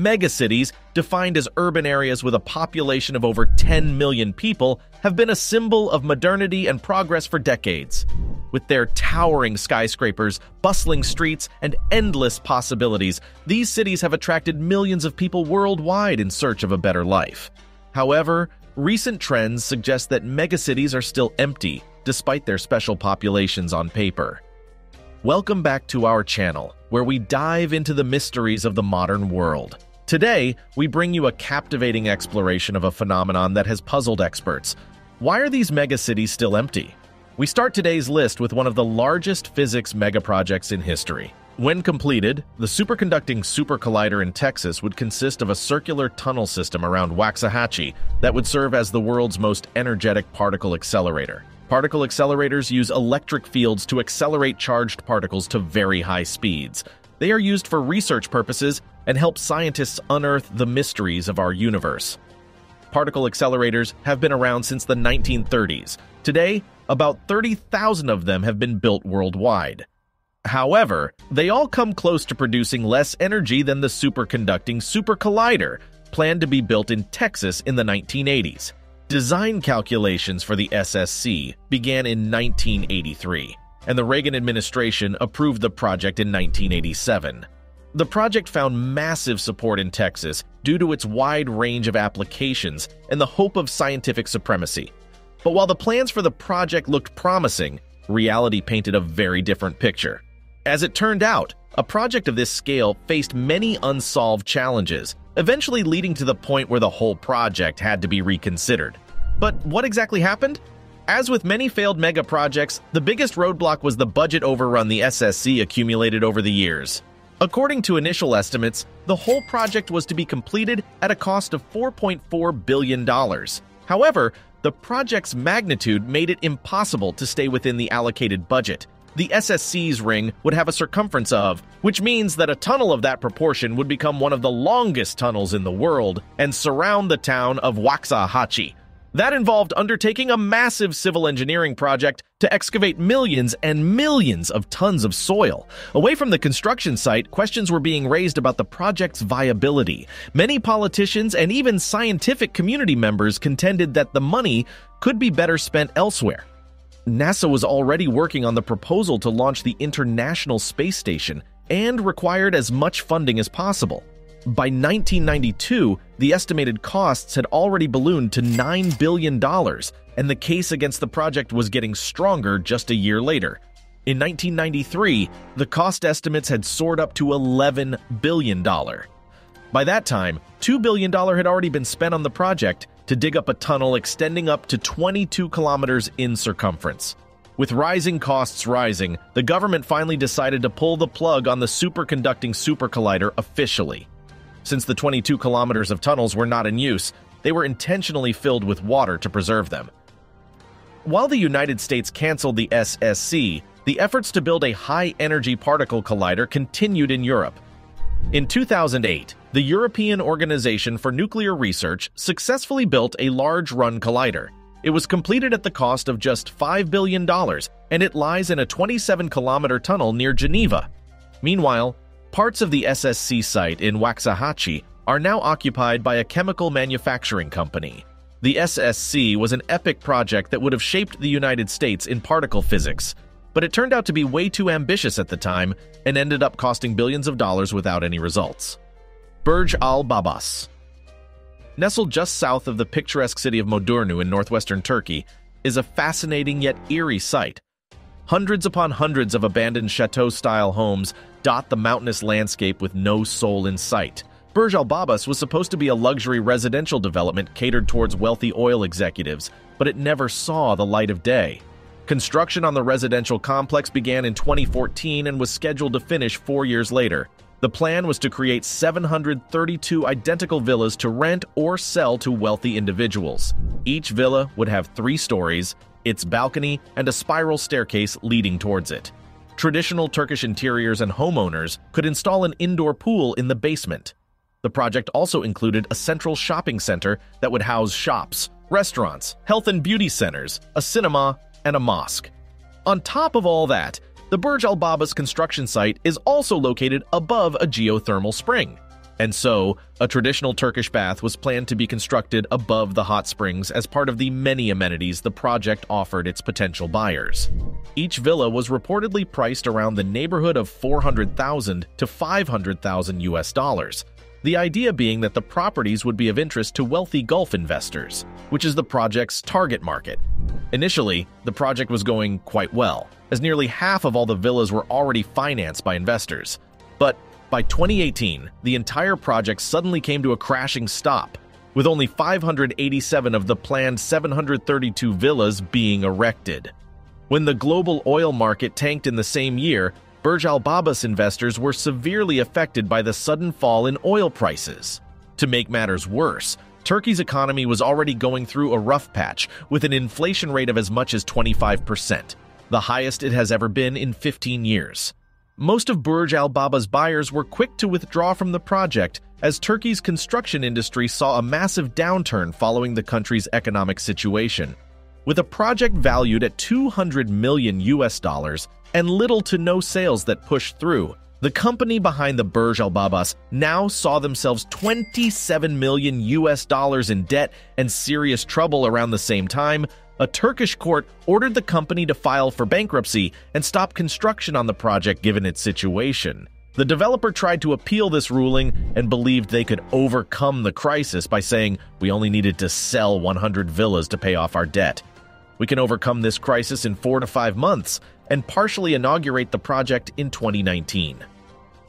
Megacities, defined as urban areas with a population of over 10 million people, have been a symbol of modernity and progress for decades. With their towering skyscrapers, bustling streets, and endless possibilities, these cities have attracted millions of people worldwide in search of a better life. However, recent trends suggest that megacities are still empty, despite their special populations on paper. Welcome back to our channel, where we dive into the mysteries of the modern world. Today, we bring you a captivating exploration of a phenomenon that has puzzled experts. Why are these megacities still empty? We start today's list with one of the largest physics megaprojects in history. When completed, the Superconducting Super Collider in Texas would consist of a circular tunnel system around Waxahachie that would serve as the world's most energetic particle accelerator. Particle accelerators use electric fields to accelerate charged particles to very high speeds. They are used for research purposes and help scientists unearth the mysteries of our universe. Particle accelerators have been around since the 1930s. Today, about 30,000 of them have been built worldwide. However, they all come close to producing less energy than the Superconducting Super Collider, planned to be built in Texas in the 1980s. Design calculations for the SSC began in 1983, and the Reagan administration approved the project in 1987. The project found massive support in Texas due to its wide range of applications and the hope of scientific supremacy. But while the plans for the project looked promising, reality painted a very different picture. As it turned out, a project of this scale faced many unsolved challenges, eventually leading to the point where the whole project had to be reconsidered. But what exactly happened? As with many failed mega projects, the biggest roadblock was the budget overrun the SSC accumulated over the years. According to initial estimates, the whole project was to be completed at a cost of $4.4 billion. However, the project's magnitude made it impossible to stay within the allocated budget. The SSC's ring would have a circumference of, which means that a tunnel of that proportion would become one of the longest tunnels in the world and surround the town of Waxahachie. That involved undertaking a massive civil engineering project to excavate millions and millions of tons of soil. Away from the construction site, questions were being raised about the project's viability. Many politicians and even scientific community members contended that the money could be better spent elsewhere. NASA was already working on the proposal to launch the International Space Station and required as much funding as possible. By 1992, the estimated costs had already ballooned to $9 billion, and the case against the project was getting stronger just a year later. In 1993, the cost estimates had soared up to $11 billion. By that time, $2 billion had already been spent on the project to dig up a tunnel extending up to 22 kilometers in circumference. With rising costs rising, the government finally decided to pull the plug on the Superconducting Super Collider officially. Since the 22 kilometers of tunnels were not in use, they were intentionally filled with water to preserve them. While the United States canceled the SSC, the efforts to build a high-energy particle collider continued in Europe. In 2008, the European Organization for Nuclear Research successfully built a large-run collider. It was completed at the cost of just $5 billion, and it lies in a 27-kilometer tunnel near Geneva. Meanwhile, parts of the SSC site in Waxahachie are now occupied by a chemical manufacturing company. The SSC was an epic project that would have shaped the United States in particle physics, but it turned out to be way too ambitious at the time and ended up costing billions of dollars without any results. Burj Albabas. Nestled just south of the picturesque city of Modurnu in northwestern Turkey, is a fascinating yet eerie site. Hundreds upon hundreds of abandoned chateau-style homes dot the mountainous landscape with no soul in sight. Burj Albabas was supposed to be a luxury residential development catered towards wealthy oil executives, but it never saw the light of day. Construction on the residential complex began in 2014 and was scheduled to finish 4 years later. The plan was to create 732 identical villas to rent or sell to wealthy individuals. Each villa would have 3 stories, its balcony, and a spiral staircase leading towards it. Traditional Turkish interiors and homeowners could install an indoor pool in the basement. The project also included a central shopping center that would house shops, restaurants, health and beauty centers, a cinema, and a mosque. On top of all that, the Burj Albabas construction site is also located above a geothermal spring. And so, a traditional Turkish bath was planned to be constructed above the hot springs as part of the many amenities the project offered its potential buyers. Each villa was reportedly priced around the neighborhood of $400,000 to $500,000. The idea being that the properties would be of interest to wealthy Gulf investors, which is the project's target market. Initially, the project was going quite well, as nearly half of all the villas were already financed by investors. But by 2018, the entire project suddenly came to a crashing stop, with only 587 of the planned 732 villas being erected. When the global oil market tanked in the same year, Burj Albabas investors were severely affected by the sudden fall in oil prices. To make matters worse, Turkey's economy was already going through a rough patch, with an inflation rate of as much as 25%, the highest it has ever been in 15 years. Most of Burj Albabas buyers were quick to withdraw from the project, as Turkey's construction industry saw a massive downturn following the country's economic situation. With a project valued at $200 million and little to no sales that pushed through, the company behind the Burj Albabas now saw themselves $27 million in debt and serious trouble. Around the same time, a Turkish court ordered the company to file for bankruptcy and stop construction on the project given its situation. The developer tried to appeal this ruling and believed they could overcome the crisis by saying, "We only needed to sell 100 villas to pay off our debt. We can overcome this crisis in 4 to 5 months and partially inaugurate the project in 2019.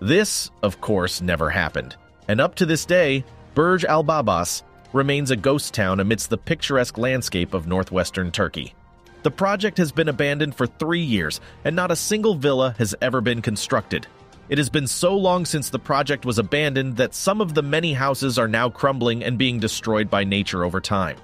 This, of course, never happened, and up to this day, Burj Albabas remains a ghost town amidst the picturesque landscape of northwestern Turkey. The project has been abandoned for 3 years, and not a single villa has ever been constructed. It has been so long since the project was abandoned that some of the many houses are now crumbling and being destroyed by nature over time.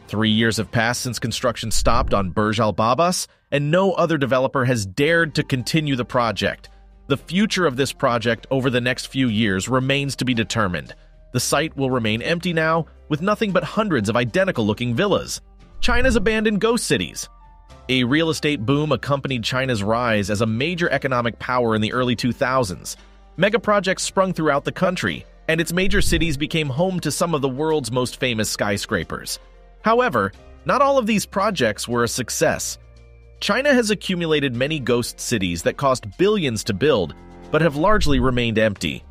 3 years have passed since construction stopped on Burj Albabas, and no other developer has dared to continue the project. The future of this project over the next few years remains to be determined. The site will remain empty now, with nothing but hundreds of identical-looking villas. China's abandoned ghost cities. A real estate boom accompanied China's rise as a major economic power in the early 2000s. Megaprojects sprung throughout the country, and its major cities became home to some of the world's most famous skyscrapers. However, not all of these projects were a success. China has accumulated many ghost cities that cost billions to build, but have largely remained empty.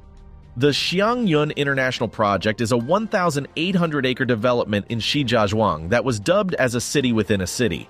The Xiangyun International Project is a 1,800-acre development in Shijiazhuang that was dubbed as a city within a city.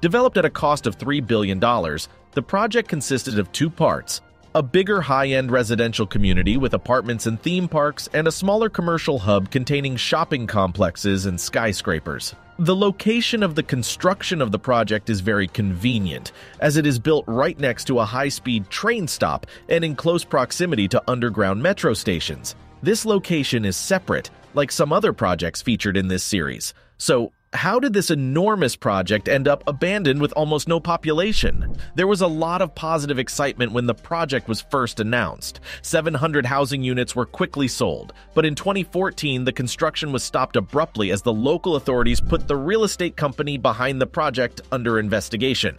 Developed at a cost of $3 billion, the project consisted of 2 parts: a bigger high-end residential community with apartments and theme parks, and a smaller commercial hub containing shopping complexes and skyscrapers. The location of the construction of the project is very convenient, as it is built right next to a high-speed train stop and in close proximity to underground metro stations. This location is separate, like some other projects featured in this series. So, how did this enormous project end up abandoned with almost no population? There was a lot of positive excitement when the project was first announced. 700 housing units were quickly sold, but in 2014 the construction was stopped abruptly as the local authorities put the real estate company behind the project under investigation.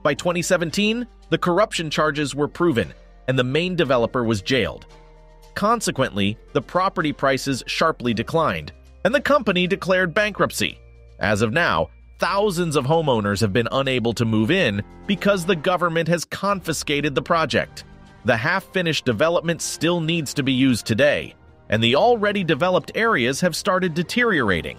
By 2017, the corruption charges were proven, and the main developer was jailed. Consequently, the property prices sharply declined, and the company declared bankruptcy. As of now, thousands of homeowners have been unable to move in because the government has confiscated the project. The half-finished development still needs to be used today, and the already developed areas have started deteriorating.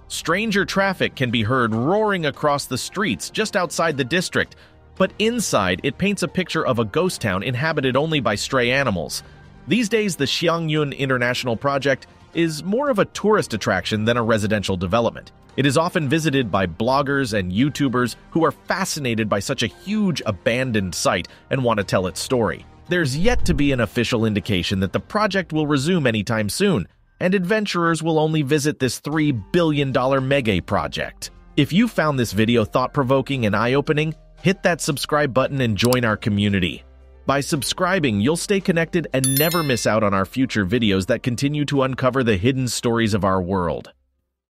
Stranger traffic can be heard roaring across the streets just outside the district, but inside it paints a picture of a ghost town inhabited only by stray animals. These days, the Xiangyun International Project is more of a tourist attraction than a residential development. It is often visited by bloggers and YouTubers who are fascinated by such a huge abandoned site and want to tell its story. There's yet to be an official indication that the project will resume anytime soon, and adventurers will only visit this $3 billion mega project. If you found this video thought-provoking and eye-opening, hit that subscribe button and join our community. By subscribing, you'll stay connected and never miss out on our future videos that continue to uncover the hidden stories of our world.